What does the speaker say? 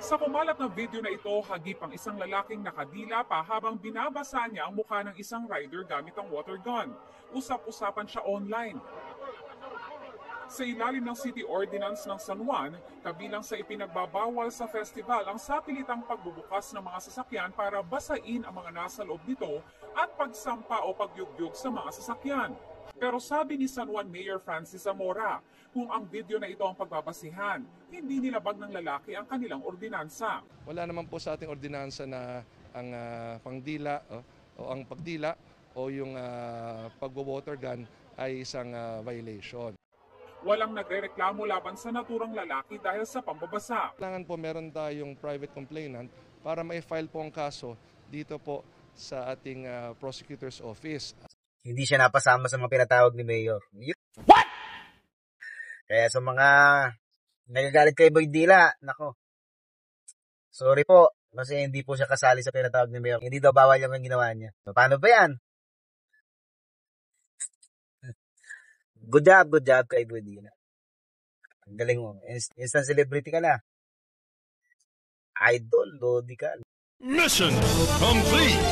Sa kumalat na video na ito, hagip ang isang lalaking nakadila pa habang binabasa niya ang mukha ng isang rider gamit ang water gun. Usap-usapan siya online. Sa ilalim ng City Ordinance ng San Juan, kabilang sa ipinagbabawal sa festival ang sapilitang pagbubukas ng mga sasakyan para basain ang mga nasa loob nito at pagsampa o pagyugyug sa mga sasakyan. Pero sabi ni San Juan Mayor Francis Zamora, kung ang video na ito ang pagbabasihan, hindi nilabag ng lalaki ang kanilang ordinansa. Wala naman po sa ating ordinansa na ang pangdila o ang pagdila o yung pagbo-water gun ay isang violation. Walang nagrereklamo laban sa naturang lalaki dahil sa pambabasa. Kailangan po meron tayong private complainant para ma-file po ang kaso dito po sa ating prosecutor's office. Hindi siya napasama sa mga pinatawag ni Mayor. What? Kaya sa mga nagagalit kay Boy Dila, nako. Sorry po, kasi hindi po siya kasali sa pinatawag ni Mayor. Hindi daw bawal yung ginawa niya. Paano ba yan? Good job kay Boy Dila. Ang galing mo. Instant celebrity ka na. Idol, Lodi ka. Mission complete!